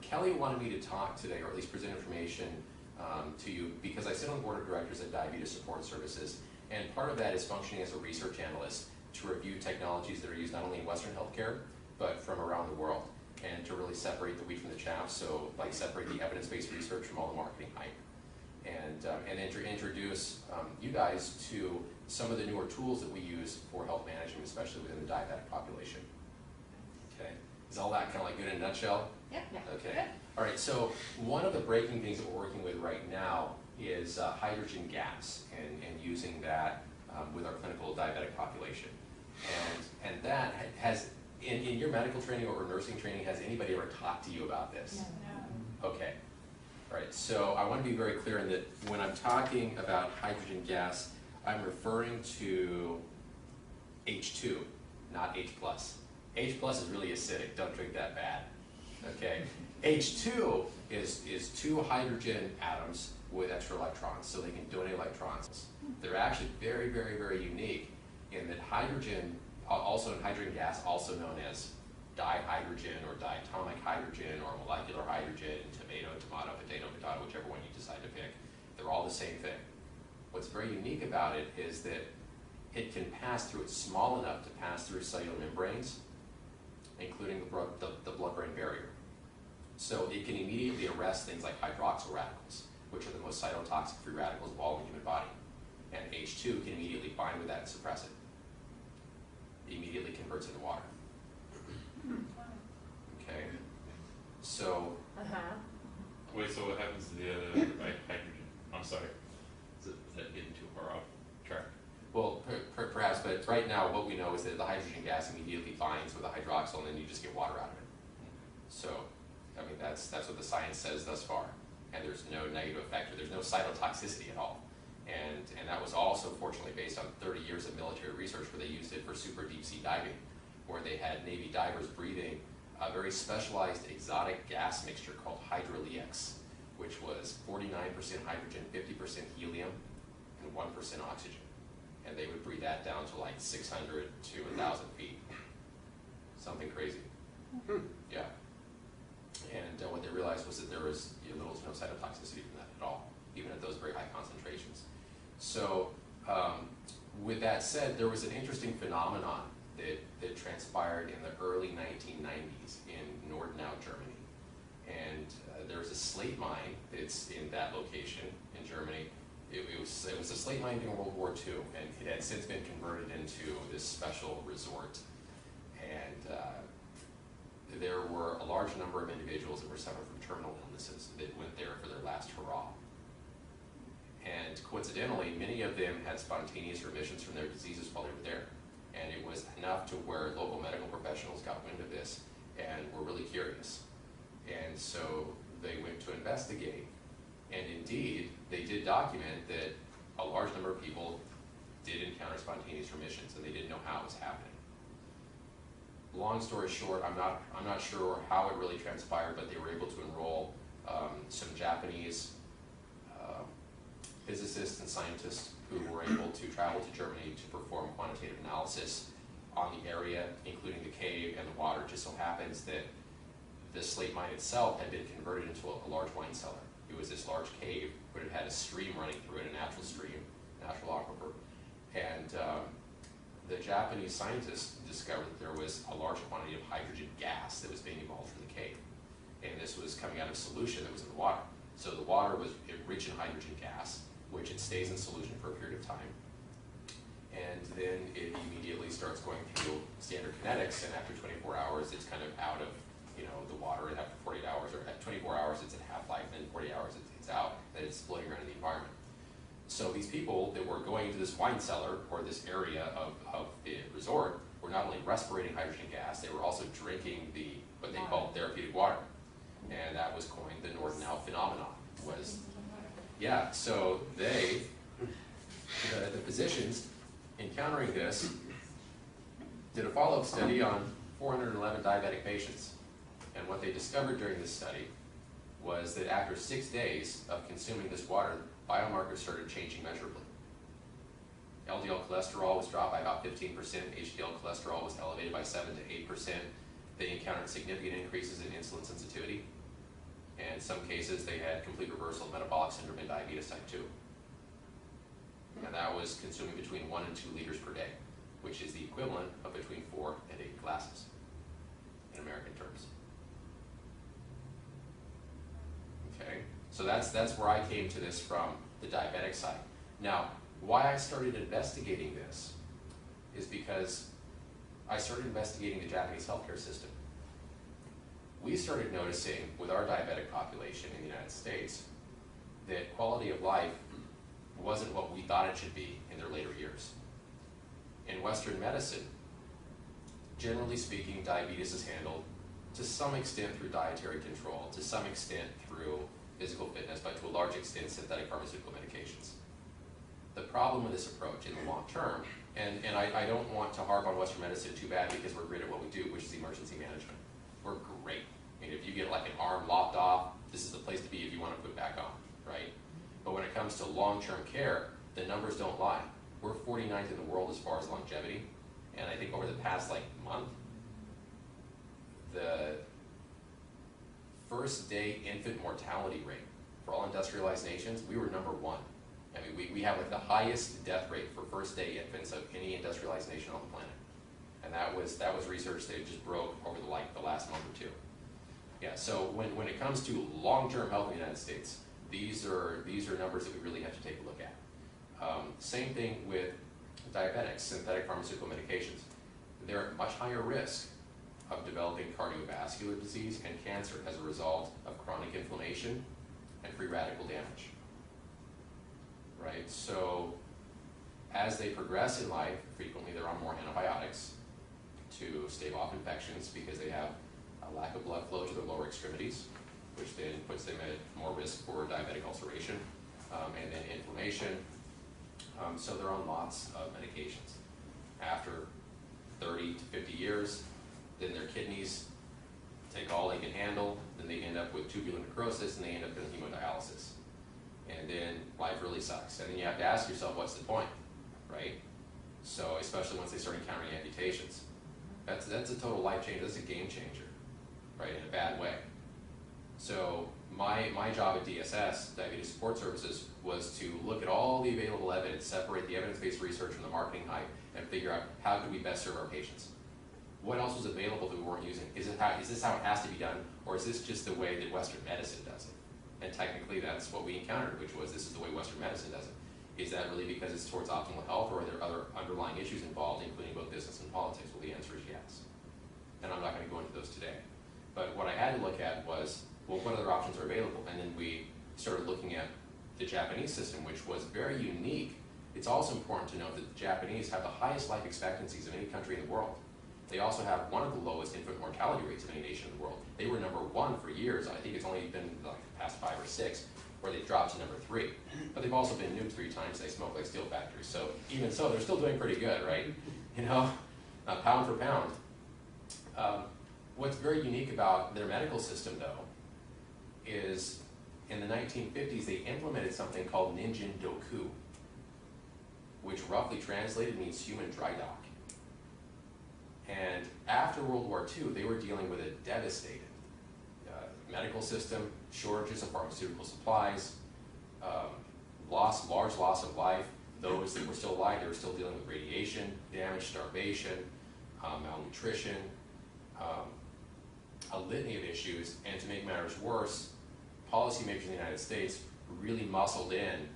Kelly wanted me to talk today, or at least present information to you, because I sit on the board of directors at Diabetes Support Services, and part of that is functioning as a research analyst to review technologies that are used not only in Western healthcare, but from around the world, and to really separate the wheat from the chaff, so like separate the evidence-based research from all the marketing hype. And introduce you guys to some of the newer tools that we use for health management, especially within the diabetic population. Okay, is all that kind of like good in a nutshell? Yeah. Okay. Good. All right. So one of the breaking things that we're working with right now is hydrogen gas, and using that with our clinical diabetic population. And that has in your medical training or nursing training, has anybody ever talked to you about this? No. Okay. All right, so I want to be very clear in that when I'm talking about hydrogen gas, I'm referring to H2, not H+. H+ is really acidic, don't drink that bad, okay? H2 is two hydrogen atoms with extra electrons, so they can donate electrons. They're actually very, very, very unique in that hydrogen, also in hydrogen gas, also known as dihydrogen or diatomic hydrogen or molecular hydrogen, tomato, potato, whichever one you decide to pick, they're all the same thing. What's very unique about it is that it can pass through, it's small enough to pass through cellular membranes, including the blood-brain barrier. So it can immediately arrest things like hydroxyl radicals, which are the most cytotoxic free radicals of all in the human body. And H2 can immediately bind with that and suppress it. It immediately converts into water. Okay, so. Wait, so what happens to the hydrogen? I'm sorry. Is that getting too far off track? Well, perhaps, but right now what we know is that the hydrogen gas immediately binds with the hydroxyl, and then you just get water out of it. So, I mean, that's what the science says thus far. And there's no negative effect, or there's no cytotoxicity at all. And that was also, fortunately, based on 30 years of military research where they used it for super deep sea diving, where they had Navy divers breathing a very specialized exotic gas mixture called Hydrolix, which was 49% hydrogen, 50% helium, and 1% oxygen. And they would breathe that down to like 600 to 1,000 feet. Something crazy. Yeah. And what they realized was that there was little to no cytotoxicity from that at all, even at those very high concentrations. So with that said, there was an interesting phenomenon that transpired in the early 1990s in Nordenau, Germany. And there was a slate mine that's in that location in Germany. It was a slate mine during World War II, and it had since been converted into this special resort. And there were a large number of individuals that were suffering from terminal illnesses that went there for their last hurrah. And coincidentally, many of them had spontaneous remissions from their diseases while they were there. And it was enough to where local medical professionals got wind of this and were really curious. And so they went to investigate. And indeed, they did document that a large number of people did encounter spontaneous remissions, and they didn't know how it was happening. Long story short, I'm not sure how it really transpired, but they were able to enroll some Japanese physicists and scientists who were able to travel to Germany to perform quantitative analysis on the area, including the cave and the water. It just so happens that the slate mine itself had been converted into a large wine cellar. It was this large cave, but it had a stream running through it, a natural stream, natural aquifer. And the Japanese scientists discovered that there was a large quantity of hydrogen gas that was being evolved from the cave. And this was coming out of solution that was in the water. So the water was rich in hydrogen gas, which it stays in solution for a period of time. And then it immediately starts going through standard kinetics, and after 24 hours, it's kind of out of the water, and after 48 hours, or at 24 hours, it's at half-life, and then 40 hours, it's out, and it's floating around in the environment. So these people that were going into this wine cellar, or this area of the resort, were not only respirating hydrogen gas, they were also drinking what they called therapeutic water. And that was coined the Nordenau phenomenon. Yeah, so the physicians encountering this did a follow-up study on 411 diabetic patients. And what they discovered during this study was that after 6 days of consuming this water, biomarkers started changing measurably. LDL cholesterol was dropped by about 15%, HDL cholesterol was elevated by 7 to 8%. They encountered significant increases in insulin sensitivity, in some cases they had complete reversal of metabolic syndrome and diabetes type 2. And that was consuming between 1 and 2 liters per day, which is the equivalent of between 4 and 8 glasses in American terms. Okay, so that's where I came to this from the diabetic side. Now, why I started investigating this is because I started investigating the Japanese healthcare system. We started noticing with our diabetic population in the United States that quality of life wasn't what we thought it should be in their later years. In Western medicine, generally speaking, diabetes is handled to some extent through dietary control, to some extent through physical fitness, but to a large extent synthetic pharmaceutical medications. The problem with this approach in the long term, and I don't want to harp on Western medicine too bad because we're great at what we do, which is emergency management. We're great. I mean, if you get like an arm lopped off, this is the place to be if you want to put it back on, right? But when it comes to long-term care, the numbers don't lie. We're 49th in the world as far as longevity, and I think over the past month, the first day infant mortality rate for all industrialized nations, we were #1. I mean, we have the highest death rate for first day infants of any industrialized nation on the planet. And that was research that just broke over the last month or two. Yeah, so when it comes to long-term health in the United States, these are numbers that we really have to take a look at. Same thing with diabetics, synthetic pharmaceutical medications. They're at much higher risk of developing cardiovascular disease and cancer as a result of chronic inflammation and free radical damage. Right? So as they progress in life, frequently they're on more antibiotics to stave off infections because they have a lack of blood flow to their lower extremities, which then puts them at more risk for diabetic ulceration and then inflammation. So they're on lots of medications. After 30 to 50 years, then their kidneys take all they can handle, then they end up with tubular necrosis and they end up in hemodialysis. And then life really sucks. And then you have to ask yourself, what's the point, right? So especially once they start encountering amputations. That's a total life changer, that's a game changer, right, in a bad way. So my job at DSS, Diabetes Support Services, was to look at all the available evidence, separate the evidence-based research from the marketing hype, and figure out how could we best serve our patients. What else was available that we weren't using? Is this how it has to be done, or is this just the way that Western medicine does it? And technically that's what we encountered, which was this is the way Western medicine does it. Is that really because it's towards optimal health, or are there other underlying issues involved, including both business and politics? Well, the answer is yes. And I'm not going to go into those today. But what I had to look at was, well, what other options are available? And then we started looking at the Japanese system, which was very unique. It's also important to note that the Japanese have the highest life expectancies of any country in the world. They also have one of the lowest infant mortality rates of any nation in the world. They were #1 for years. I think it's only been the past 5 or 6 where they've dropped to #3. But they've also been nuked 3 times. They smoke like steel factories. So even so, they're still doing pretty good, right? You know, pound for pound. What's very unique about their medical system, though, is in the 1950s, they implemented something called Ninjin Doku, which roughly translated means human dry dock. And after World War II, they were dealing with a devastating medical system, shortages of pharmaceutical supplies, large loss of life. Those that were still alive, they were still dealing with radiation damage, starvation, malnutrition, a litany of issues. And to make matters worse, policymakers in the United States really muscled in,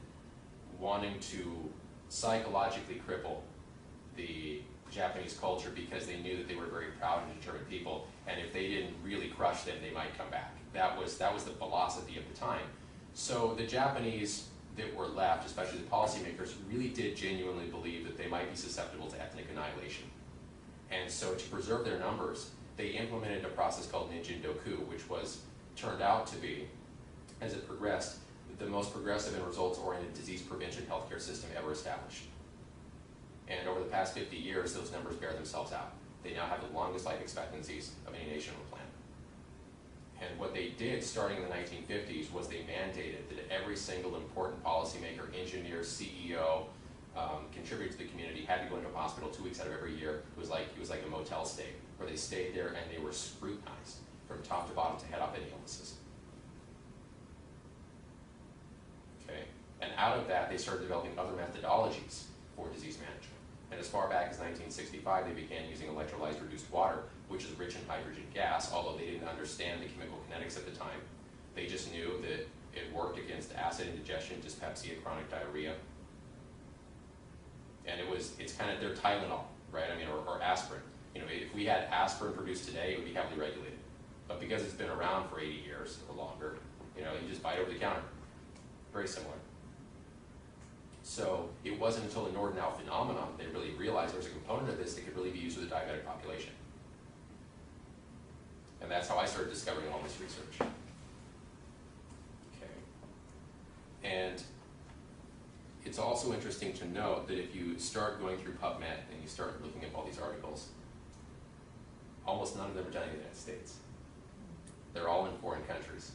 wanting to psychologically cripple the Japanese culture because they knew that they were very proud and determined people, and if they didn't really crush them, they might come back. That was the philosophy of the time. So the Japanese that were left, especially the policymakers, really did genuinely believe that they might be susceptible to ethnic annihilation. And so to preserve their numbers, they implemented a process called Ninjin Doku, which turned out to be, as it progressed, the most progressive and results-oriented disease prevention healthcare system ever established. And over the past 50 years, those numbers bear themselves out. They now have the longest life expectancies of any nation on the planet. And what they did starting in the 1950s was they mandated that every single important policymaker, engineer, CEO, contributor to the community had to go into a hospital 2 weeks out of every year. It was like a motel stay, where they stayed there and they were scrutinized from top to bottom to head off any illnesses. out of that, they started developing other methodologies for disease management. And as far back as 1965, they began using electrolyzed reduced water, which is rich in hydrogen gas, although they didn't understand the chemical kinetics at the time. They just knew that it worked against acid indigestion, dyspepsia, chronic diarrhea. And it's kind of their Tylenol, right? I mean, or aspirin. You know, if we had aspirin produced today, it would be heavily regulated. But because it's been around for 80 years or longer, you know, you just buy it over the counter. Very similar. So it wasn't until the Nordenau phenomenon that they really realized there was a component of this that could really be used with the diabetic population. And that's how I started discovering all this research. Okay. And it's also interesting to note that if you start going through PubMed and you start looking at all these articles, almost none of them are done in the United States. They're all in foreign countries.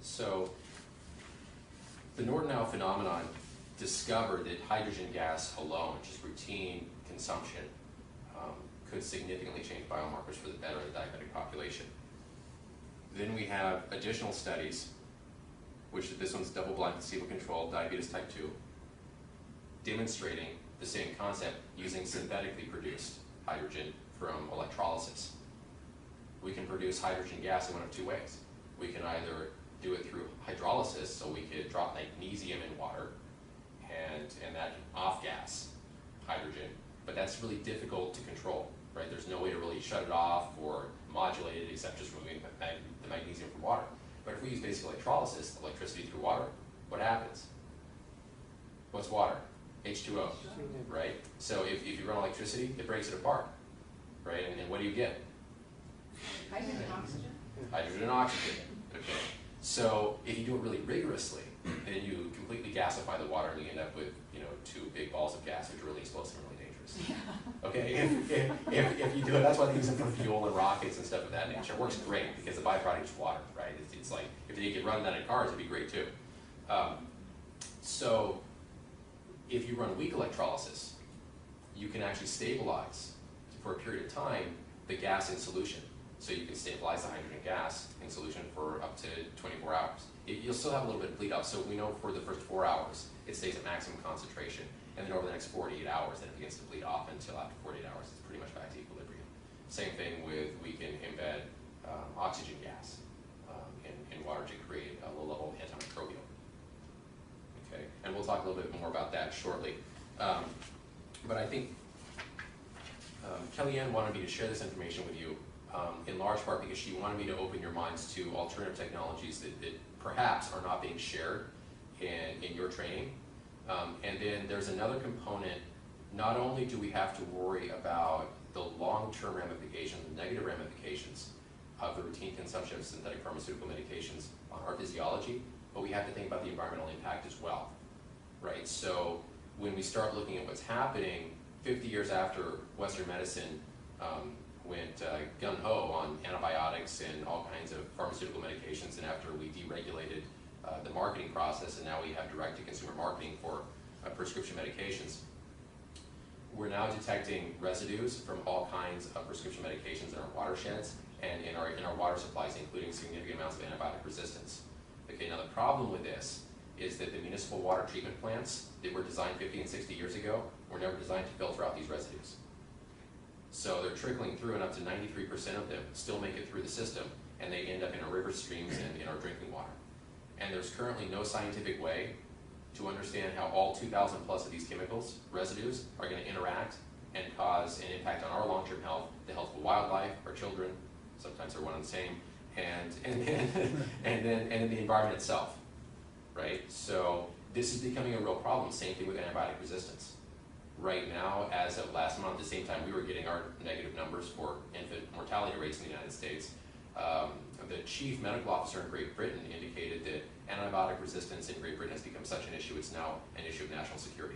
So the Nordenau phenomenon discovered that hydrogen gas alone, just routine consumption, could significantly change biomarkers for the better in the diabetic population. Then we have additional studies, which this one's double-blind placebo-controlled, diabetes type 2, demonstrating the same concept using synthetically produced hydrogen from electrolysis. We can produce hydrogen gas in one of two ways. We can either do it through hydrolysis, so we could drop magnesium in water, and that can off-gas hydrogen, but that's really difficult to control, right? There's no way to really shut it off or modulate it except just removing the magnesium from water. But if we use basic electrolysis, electricity through water, what happens? What's water? H2O, right? So if you run electricity, it breaks it apart, right? And what do you get? Hydrogen and oxygen. Hydrogen and oxygen, okay. So if you do it really rigorously, then you completely gasify the water and you end up with, you know, two big balls of gas, which are really explosive and really dangerous. Yeah. Okay, if you do it, that's why they use it for fuel and rockets and stuff of that nature. It works great because the byproduct is water, right? It's like, if they could run that in cars, it'd be great too. So if you run weak electrolysis, you can actually stabilize for a period of time the gas in solution. So you can stabilize the hydrogen gas in solution for up to 24 hours. You'll still have a little bit of bleed off, so we know for the first 4 hours it stays at maximum concentration, and then over the next 48 hours then it begins to bleed off until after 48 hours it's pretty much back to equilibrium. Same thing with, we can embed oxygen gas in water to create a low-level antimicrobial. Okay, and we'll talk a little bit more about that shortly. But I think Kellyanne wanted me to share this information with you in large part because she wanted me to open your minds to alternative technologies that perhaps are not being shared in your training. And then there's another component. Not only do we have to worry about the long-term ramifications, the negative ramifications of the routine consumption of synthetic pharmaceutical medications on our physiology, but we have to think about the environmental impact as well, right? So when we start looking at what's happening 50 years after Western medicine went gung-ho on antibiotics and all kinds of pharmaceutical medications, and after we deregulated the marketing process, and now we have direct-to-consumer marketing for prescription medications, we're now detecting residues from all kinds of prescription medications in our watersheds and in our water supplies, including significant amounts of antibiotic resistance. Okay, now the problem with this is that the municipal water treatment plants that were designed 50 and 60 years ago were never designed to filter out these residues. So they're trickling through, and up to 93% of them still make it through the system, and they end up in our river streams and in our drinking water. And there's currently no scientific way to understand how all 2,000 plus of these chemicals, residues, are going to interact and cause an impact on our long-term health, the health of wildlife, our children, sometimes they're one and the same, and then the environment itself, right? So this is becoming a real problem. Same thing with antibiotic resistance. Right now, as of last month, at the same time we were getting our negative numbers for infant mortality rates in the United States, the chief medical officer in Great Britain indicated that antibiotic resistance in Great Britain has become such an issue, it's now an issue of national security.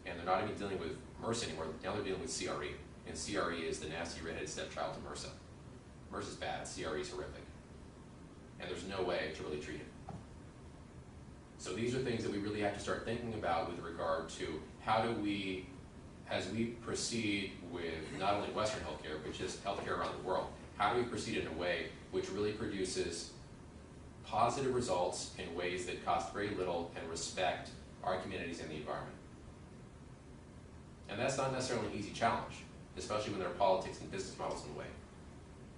And they're not even dealing with MRSA anymore, now they're dealing with CRE. And CRE is the nasty redheaded stepchild to MRSA. MRSA is bad, CRE is horrific. And there's no way to really treat it. So these are things that we really have to start thinking about with regard to how do we, as we proceed with not only Western healthcare, but just healthcare around the world, how do we proceed in a way which really produces positive results in ways that cost very little and respect our communities and the environment. And that's not necessarily an easy challenge, especially when there are politics and business models in the way.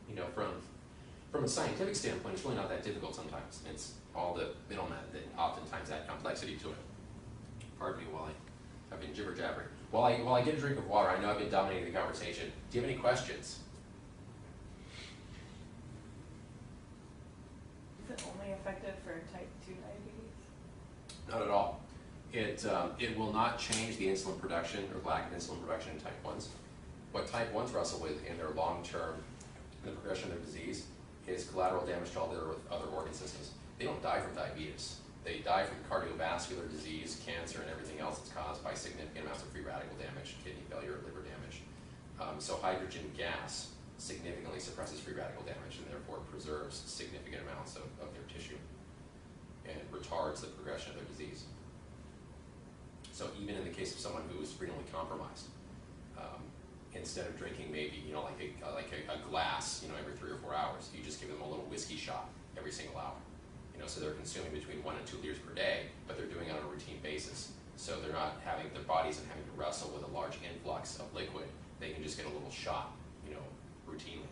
You know, from a scientific standpoint, it's really not that difficult sometimes. It's all the middlemen that oftentimes add complexity to it. Pardon me while I've been jibber-jabbering. While I get a drink of water, I know I've been dominating the conversation. Do you have any questions? Is it only effective for type 2 diabetes? Not at all. It will not change the insulin production or lack of insulin production in type 1s. What type 1s wrestle with in their long-term, the progression of their disease, is collateral damage to all their other organ systems. They don't die from diabetes. They die from cardiovascular disease, cancer, and everything else that's caused by significant amounts of free radical damage, kidney failure, liver damage. So hydrogen gas significantly suppresses free radical damage and therefore preserves significant amounts of their tissue and retards the progression of their disease. So even in the case of someone who is renally compromised, instead of drinking maybe, you know, like a glass, you know, every 3 or 4 hours, you just give them a little whiskey shot every single hour. You know, so they're consuming between 1 and 2 liters per day, but they're doing it on a routine basis. So they're not having, their bodies and having to wrestle with a large influx of liquid. They can just get a little shot, you know, routinely,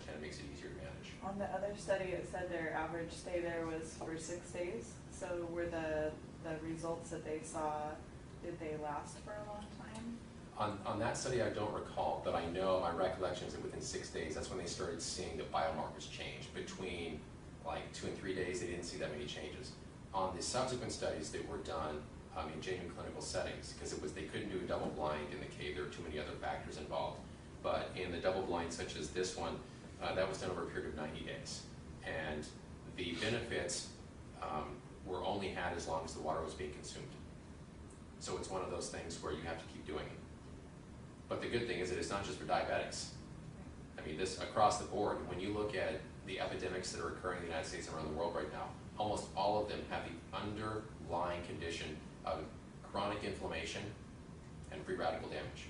and it makes it easier to manage. On the other study, it said their average stay there was for 6 days. So were the results that they saw, did they last for a long time? On that study, I don't recall, but I know my recollection is that within 6 days, that's when they started seeing the biomarkers change. Between like 2 and 3 days, they didn't see that many changes. On the subsequent studies that were done in genuine clinical settings, because they couldn't do a double blind in the case, there were too many other factors involved. But in the double blind, such as this one, that was done over a period of 90 days. And the benefits were only had as long as the water was being consumed. So it's one of those things where you have to keep doing it. But the good thing is that it's not just for diabetics. I mean, this across the board, when you look at the epidemics that are occurring in the United States and around the world right now, almost all of them have the underlying condition of chronic inflammation and free radical damage.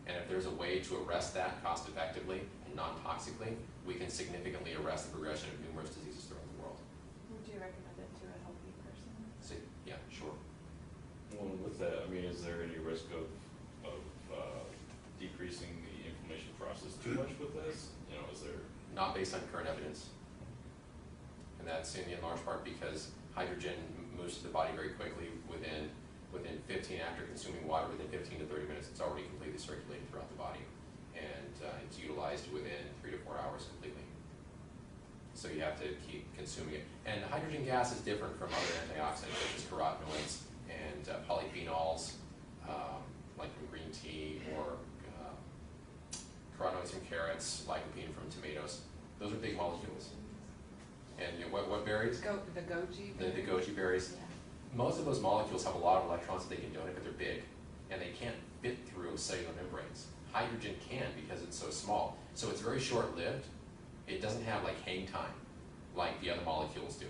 And if there's a way to arrest that cost effectively and non-toxically, we can significantly arrest the progression of numerous diseases throughout the world. Would you recommend it to a healthy person? So, yeah, sure. Well, with that, I mean, is there any risk of decreasing the inflammation process too much with this? You know, is there? Not based on current evidence. And that's in large part because hydrogen moves to the body very quickly within 15, after consuming water, within 15 to 30 minutes, it's already completely circulating throughout the body. And it's utilized within 3 to 4 hours completely. So you have to keep consuming it. And hydrogen gas is different from other antioxidants such as carotenoids and polyphenols, like from green tea, or carotenoids from carrots, lycopene from tomatoes. Those are big molecules. And you know, what berries? The goji. The goji berries. Yeah. Most of those molecules have a lot of electrons that they can donate, but they're big, and they can't fit through cellular membranes. Hydrogen can because it's so small. So it's very short-lived. It doesn't have like hang time like the other molecules do.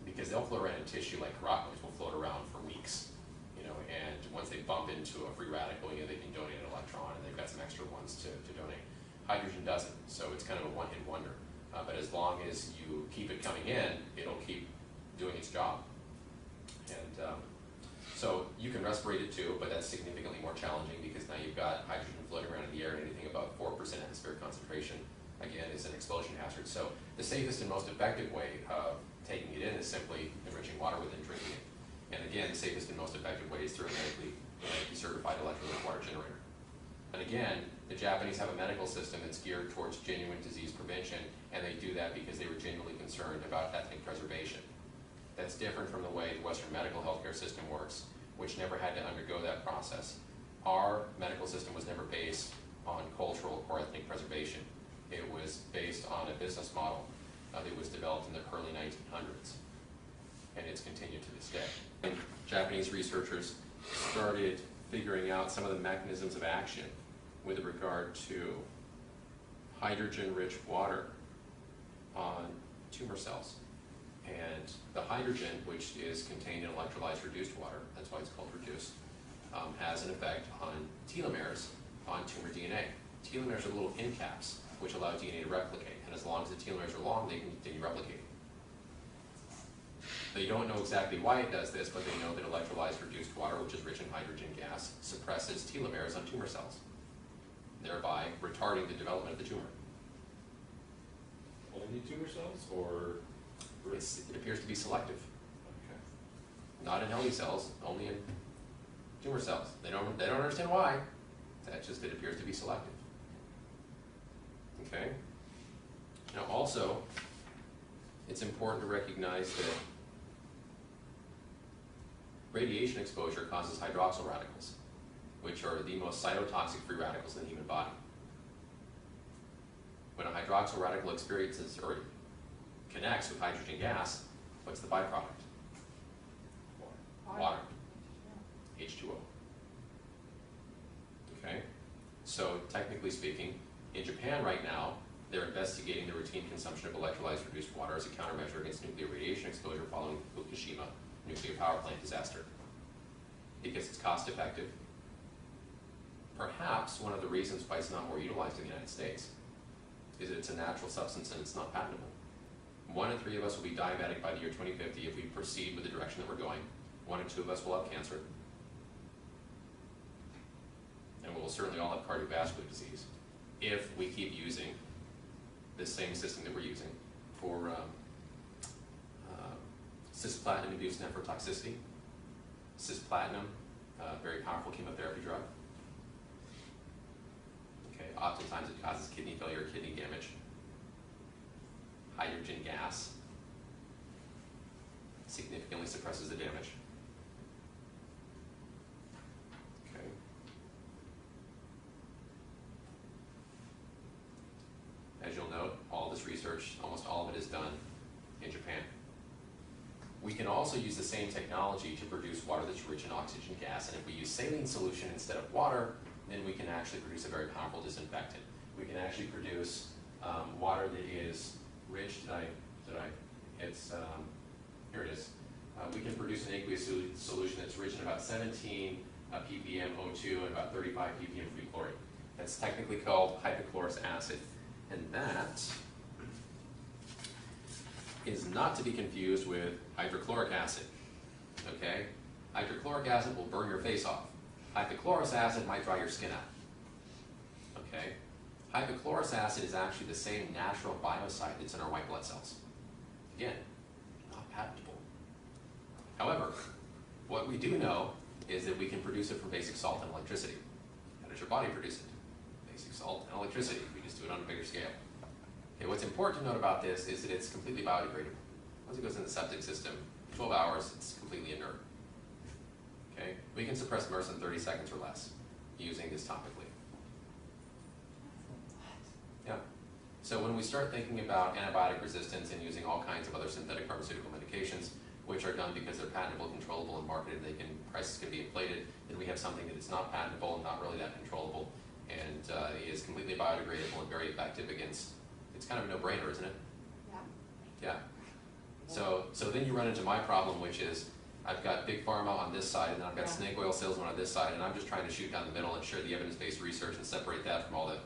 Because they'll float around in tissue like carotenoids will float around for weeks. You know, and once they bump into a free radical, you know, they can donate an electron, and they've got some extra ones to donate. Hydrogen doesn't, so it's kind of a one-hit wonder. But as long as you keep it coming in, it'll keep doing its job. And so you can respirate it too, but that's significantly more challenging because now you've got hydrogen floating around in the air, and anything above 4% atmospheric concentration, again, is an explosion hazard. So the safest and most effective way of taking it in is simply enriching water with it and drinking it. And again, the safest and most effective way is through a medically certified electrolytic water generator. And again, the Japanese have a medical system that's geared towards genuine disease prevention, and they do that because they were genuinely concerned about ethnic preservation. That's different from the way the Western medical healthcare system works, which never had to undergo that process. Our medical system was never based on cultural or ethnic preservation. It was based on a business model that was developed in the early 1900s, and it's continued to this day. And Japanese researchers started figuring out some of the mechanisms of action with regard to hydrogen-rich water on tumor cells. And the hydrogen, which is contained in electrolyzed reduced water, that's why it's called reduced, has an effect on telomeres on tumor DNA. Telomeres are little end caps which allow DNA to replicate, and as long as the telomeres are long, they can continue replicating. They don't know exactly why it does this, but they know that electrolyzed reduced water, which is rich in hydrogen gas, suppresses telomeres on tumor cells, thereby retarding the development of the tumor. Only tumor cells, or? It appears to be selective. Okay. Not in healthy cells, only in tumor cells. They don't understand why. That's just it appears to be selective. Okay? Now also, it's important to recognize that radiation exposure causes hydroxyl radicals, which are the most cytotoxic free radicals in the human body. When a hydroxyl radical experiences or connects with hydrogen gas, what's the byproduct? Water. H2O. Okay? So technically speaking, in Japan right now, they're investigating the routine consumption of electrolyzed reduced water as a countermeasure against nuclear radiation exposure following the Fukushima nuclear power plant disaster. Because it's cost effective. Perhaps one of the reasons why it's not more utilized in the United States is that it's a natural substance and it's not patentable. 1 in 3 of us will be diabetic by the year 2050 if we proceed with the direction that we're going. 1 in 2 of us will have cancer. And we'll certainly all have cardiovascular disease if we keep using the same system that we're using for cisplatin-induced nephrotoxicity. Cisplatin, very powerful chemotherapy drug. Okay, oftentimes it causes kidney failure, kidney damage. Hydrogen gas significantly suppresses the damage. Okay. As you'll note, all this research, almost all of it is done in Japan. We can also use the same technology to produce water that's rich in oxygen gas, and if we use saline solution instead of water, then we can actually produce a very powerful disinfectant. We can actually produce water that is rich, here it is. We can produce an aqueous solution that's rich in about 17 ppm O2 and about 35 ppm free chlorine. That's technically called hypochlorous acid. And that is not to be confused with hydrochloric acid. Okay? Hydrochloric acid will burn your face off. Hypochlorous acid might dry your skin out. Okay? Hypochlorous acid is actually the same natural biocide that's in our white blood cells. Again, not patentable. However, what we do know is that we can produce it from basic salt and electricity. How does your body produce it? Basic salt and electricity. We just do it on a bigger scale. Okay, what's important to note about this is that it's completely biodegradable. Once it goes in the septic system, 12 hours, it's completely inert. Okay? We can suppress MRSA in 30 seconds or less using this topically. Yeah. So when we start thinking about antibiotic resistance and using all kinds of other synthetic pharmaceutical medications, which are done because they're patentable, controllable, and marketed, prices can be inflated, then we have something that is not patentable and not really that controllable, and is completely biodegradable and very effective against, it's kind of a no-brainer, isn't it? Yeah. Yeah. So then you run into my problem, which is I've got big pharma on this side, and then I've got snake oil salesmen on this side, and I'm just trying to shoot down the middle and share the evidence-based research and separate that from all the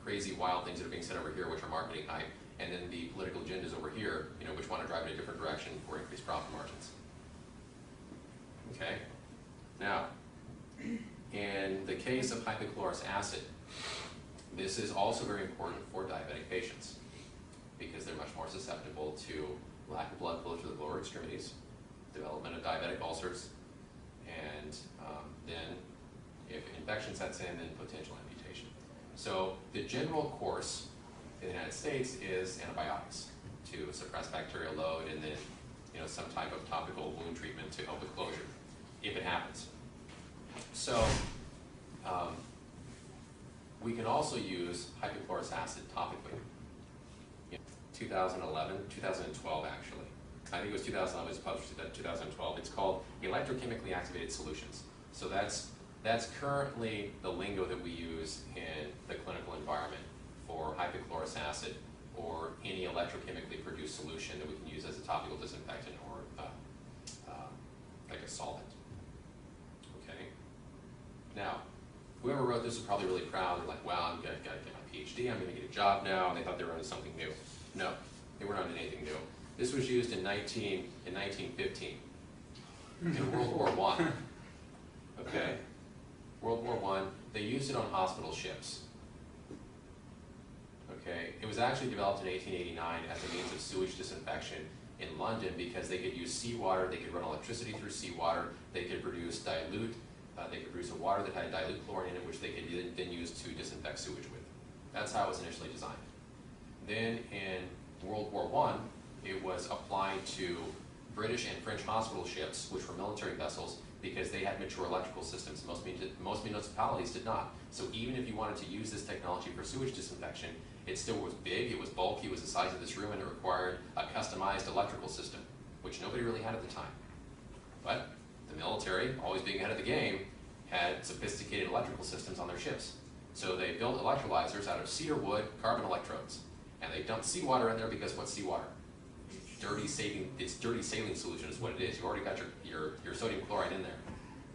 crazy, wild things that are being said over here, which are marketing hype, and then the political agendas over here, which want to drive in a different direction for increased profit margins. Okay? Now, in the case of hypochlorous acid, this is also very important for diabetic patients because they're much more susceptible to lack of blood flow to the lower extremities, development of diabetic ulcers, and then if infection sets in, then potential amputation. So the general course in the United States is antibiotics to suppress bacterial load, and then some type of topical wound treatment to help with closure, if it happens. So we can also use hypochlorous acid topically. In 2011, 2012 actually. I think it was 2011, it was published in 2012. It's called electrochemically activated solutions. So that's currently the lingo that we use in the clinical environment for hypochlorous acid or any electrochemically produced solution that we can use as a topical disinfectant or like a solvent. Okay. Now, whoever wrote this was probably really proud. They're like, wow, I'm got to get my PhD. I'm going to get a job now. And they thought they were onto something new. No, they weren't onto anything new. This was used in 1915 in World War I. Okay, World War I. They used it on hospital ships. Okay, it was actually developed in 1889 as a means of sewage disinfection in London because they could use seawater, they could run electricity through seawater, they could produce they could produce a water that had dilute chlorine in it, which they could then use to disinfect sewage with. That's how it was initially designed. Then in World War I, it was applied to British and French hospital ships, which were military vessels, because they had mature electrical systems. Most municipalities did not. So even if you wanted to use this technology for sewage disinfection, it still was big, it was bulky, it was the size of this room, and it required a customized electrical system, which nobody really had at the time. But the military, always being ahead of the game, had sophisticated electrical systems on their ships. So they built electrolyzers out of cedar wood, carbon electrodes, and they dumped seawater in there because what's seawater? It's dirty saline solution is what it is. You already got your sodium chloride in there.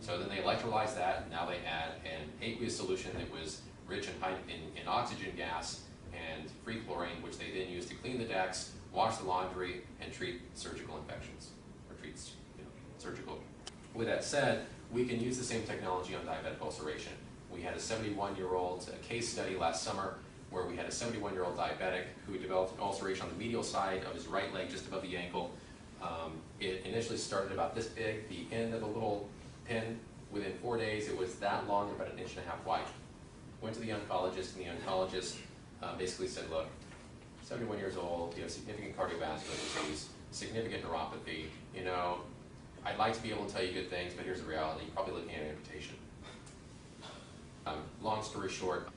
So then they electrolyzed that, and now they had an aqueous solution that was rich in oxygen gas and free chlorine, which they then used to clean the decks, wash the laundry, and treat surgical infections, or treat surgical. With that said, we can use the same technology on diabetic ulceration. We had a 71-year-old case study last summer where we had a 71-year-old diabetic who developed an ulceration on the medial side of his right leg, just above the ankle. It initially started about this big, the end of a little pin. Within 4 days, it was that long, about 1.5 inches wide. Went to the oncologist, and the oncologist basically said, look, 71 years old, you have significant cardiovascular disease, significant neuropathy, you know, I'd like to be able to tell you good things, but here's the reality, you're probably looking at an amputation. Long story short,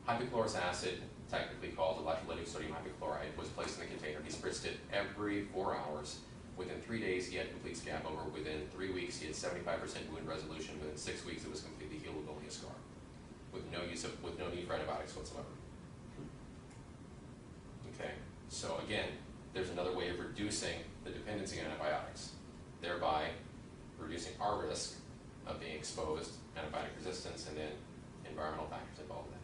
hypochlorous acid, technically called electrolytic sodium hypochlorite, was placed in the container. He spritzed it every 4 hours. Within 3 days, he had complete scab over. Within 3 weeks, he had 75% wound resolution. Within 6 weeks, it was completely healed with only a scar, with no need for antibiotics whatsoever. Okay, so again, there's another way of reducing the dependency on antibiotics, thereby reducing our risk of being exposed, antibiotic resistance, and then environmental factors involved in that.